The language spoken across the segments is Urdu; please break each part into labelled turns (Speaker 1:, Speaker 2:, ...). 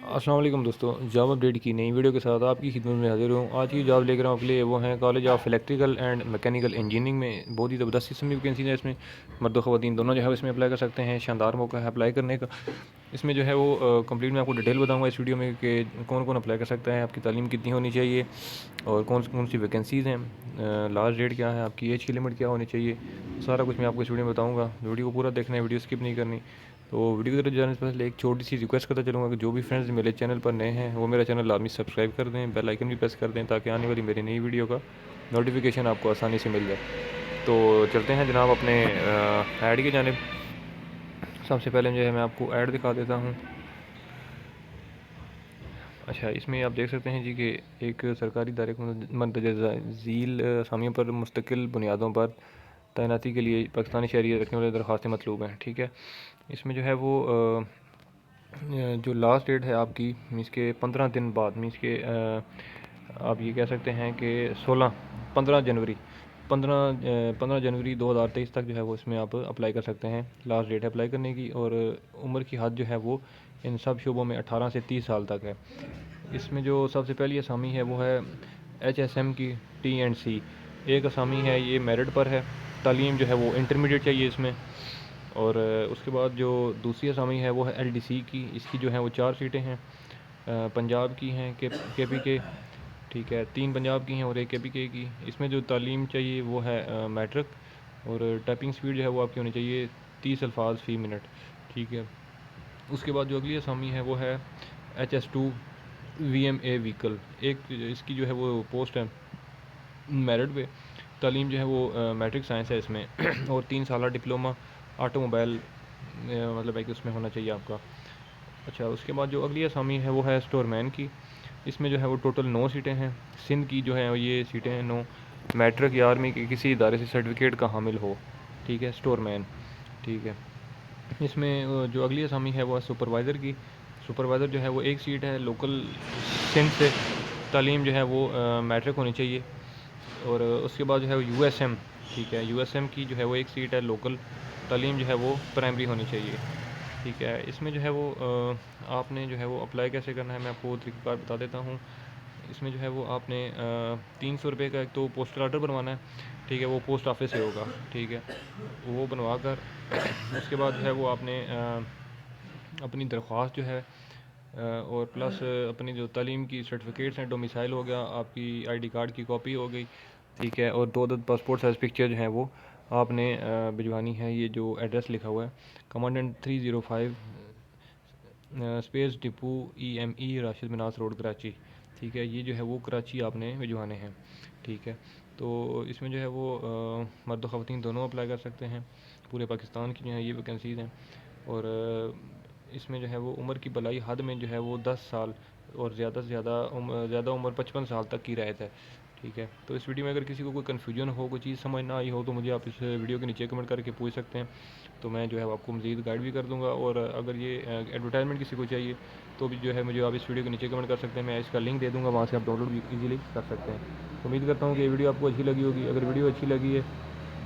Speaker 1: السلام علیکم دوستوں، جاب اپڈیٹ کی نئی ویڈیو کے ساتھ آپ کی خدمت میں حاضر ہوں۔ آج کی جاب لے کر آپ کے لیے وہ ہیں college of electrical and mechanical engineering میں بہت ہی زبردست قسم کی ویکینسی ہے۔ اس میں مرد و خواتین دونوں جو ہے اس میں اپلائی کر سکتے ہیں۔ شاندار موقع ہے اپلائی کرنے کا۔ اس میں جو ہے وہ کمپلیٹ میں آپ کو ڈیٹیل بتاؤں گا اس ویڈیو میں کہ کون کون اپلائی کر سکتا ہے، آپ کی تعلیم کتنی ہونی چاہیے اور کون سی ویکینسیز ہیں، لاسٹ ڈیٹ کیا ہے، آپ کی ایج کی لمٹ کیا ہونی چاہیے، سارا کچھ میں آپ کو اس ویڈیو میں بتاؤں گا۔ ویڈیو کو پورا دیکھنا ہے، ویڈیو اسکپ نہیں کرنی۔ تو ویڈیو کی طرف جانے سے پہلے ایک چھوٹی سی ریکویسٹ کرتا چلوں گا کہ جو بھی فرینڈز میرے چینل پر نئے ہیں وہ میرا چینل لازمی سبسکرائب کر دیں، بیل آئکن بھی پریس کر دیں تاکہ آنے والی میری نئی ویڈیو کا نوٹیفیکیشن آپ کو آسانی سے مل جائے۔ تو چلتے ہیں جناب اپنے ایڈ کی جانب۔ سب سے پہلے جو ہے میں آپ کو ایڈ دکھا دیتا ہوں۔ اچھا، اس میں آپ دیکھ سکتے ہیں جی کہ ایک سرکاری ادارے کو مندرجہ ذیل اسامیوں پر مستقل بنیادوں پر تعیناتی کے لیے پاکستانی شہریت رکھنے والے درخواستیں مطلوب ہیں، ٹھیک ہے۔ اس میں جو ہے وہ جو لاسٹ ڈیٹ ہے آپ کی مینس کے 15 دن بعد، مینس کے آپ یہ کہہ سکتے ہیں کہ 15 جنوری 2023 تک جو ہے وہ اس میں آپ اپلائی کر سکتے ہیں۔ لاسٹ ڈیٹ ہے اپلائی کرنے کی، اور عمر کی حد جو ہے وہ ان سب شعبوں میں 18 سے 30 سال تک ہے۔ اس میں جو سب سے پہلی اسامی ہے وہ ہے HSM کی T&C۔ ایک اسامی ہے یہ میرٹ پر ہے، تعلیم جو ہے وہ انٹرمیڈیٹ چاہیے اس میں۔ اور اس کے بعد جو دوسری اسامی ہے وہ ہے LDC کی، اس کی جو ہے وہ 4 سیٹیں ہیں۔ پنجاب کی ہیں KPK، ٹھیک ہے، 3 پنجاب کی ہیں اور ایک KPK کی۔ اس میں جو تعلیم چاہیے وہ ہے میٹرک، اور ٹائپنگ سپیڈ جو ہے وہ آپ کی ہونی چاہیے 30 الفاظ فی منٹ، ٹھیک ہے۔ اس کے بعد جو اگلی اسامی ہے وہ ہے HS2 VMA ویکل۔ ایک اس کی جو ہے وہ پوسٹ ہے میرٹ پہ، تعلیم جو ہے وہ میٹرک سائنس ہے اس میں، اور 3 سالہ ڈپلومہ آٹو موبائل مطلب ہے کہ اس میں ہونا چاہیے آپ کا۔ اچھا، اس کے بعد جو اگلی اسامی ہے وہ ہے اسٹور مین کی۔ اس میں جو ہے وہ ٹوٹل 9 سیٹیں ہیں۔ سندھ کی جو ہے یہ سیٹیں ہیں 9، میٹرک یا آرمی کے کسی ادارے سے سرٹیفکیٹ کا حامل ہو، ٹھیک ہے، اسٹور مین، ٹھیک ہے۔ اس میں جو اگلی اسامی ہے وہ ہے سپروائزر کی۔ سپروائزر جو ہے وہ ایک سیٹ ہے لوکل سندھ سے، تعلیم جو ہے وہ میٹرک ہونی چاہیے۔ اور اس کے بعد جو ہے وہ USM، ٹھیک ہے، USM کی جو ہے وہ ایک سیٹ ہے لوکل، تعلیم جو ہے وہ پرائمری ہونی چاہیے، ٹھیک ہے۔ اس میں جو ہے وہ آپ نے جو ہے وہ اپلائی کیسے کرنا ہے میں آپ کو طریقہ کار بتا دیتا ہوں۔ اس میں جو ہے وہ آپ نے 300 روپے کا ایک تو پوسٹل آرڈر بنوانا ہے، ٹھیک ہے، وہ پوسٹ آفس سے ہوگا، ٹھیک ہے۔ وہ بنوا کر اس کے بعد جو ہے وہ آپ نے اپنی درخواست جو ہے اور پلس اپنی جو تعلیم کی سرٹیفکیٹس ہیں، ڈومیسائل ہو گیا، آپ کی ID کارڈ کی کاپی ہو گئی، ٹھیک ہے، اور 2 عدد پاسپورٹ سائز پکچر جو ہیں وہ آپ نے بھجوانی ہے۔ یہ جو ایڈریس لکھا ہوا ہے commandant 305 space depot EME Rashid Minhas road Karachi, ٹھیک ہے۔ یہ جو ہے وہ کراچی آپ نے بھجوانے ہیں، ٹھیک ہے۔ تو اس میں جو ہے وہ مرد و خواتین دونوں اپلائی کر سکتے ہیں۔ پورے پاکستان کی جو ہیں یہ ویکینسیز ہیں، اور اس میں جو ہے وہ عمر کی بلائی حد میں جو ہے وہ 10 سال اور زیادہ سے زیادہ عمر 55 سال تک کی رعایت ہے، ٹھیک ہے۔ تو اس ویڈیو میں اگر کسی کو کوئی کنفیوژن ہو، کوئی چیز سمجھ نہ آئی ہو، تو مجھے آپ اس ویڈیو کے نیچے کمنٹ کر کے پوچھ سکتے ہیں، تو میں جو ہے آپ کو مزید گائیڈ بھی کر دوں گا۔ اور اگر یہ ایڈورٹائزمنٹ کسی کو چاہیے تو بھی جو ہے مجھے آپ اس ویڈیو کے نیچے کمنٹ کر سکتے ہیں، میں اس کا لنک دے دوں گا، وہاں سے آپ ڈاؤن لوڈ بھی ایزیلی کر سکتے ہیں۔ امید کرتا ہوں کہ یہ ویڈیو آپ کو اچھی لگی ہوگی۔ اگر ویڈیو اچھی لگی ہے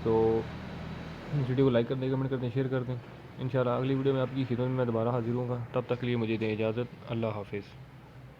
Speaker 1: تو اس ویڈیو کو لائک کر دیں، کمنٹ کر دیں، شیئر کر دیں۔ انشاءاللہ اگلی ویڈیو میں آپ کی خدمت میں دوبارہ حاضر ہوں گا، تب تک کے لیے مجھے دیں اجازت۔ اللہ حافظ۔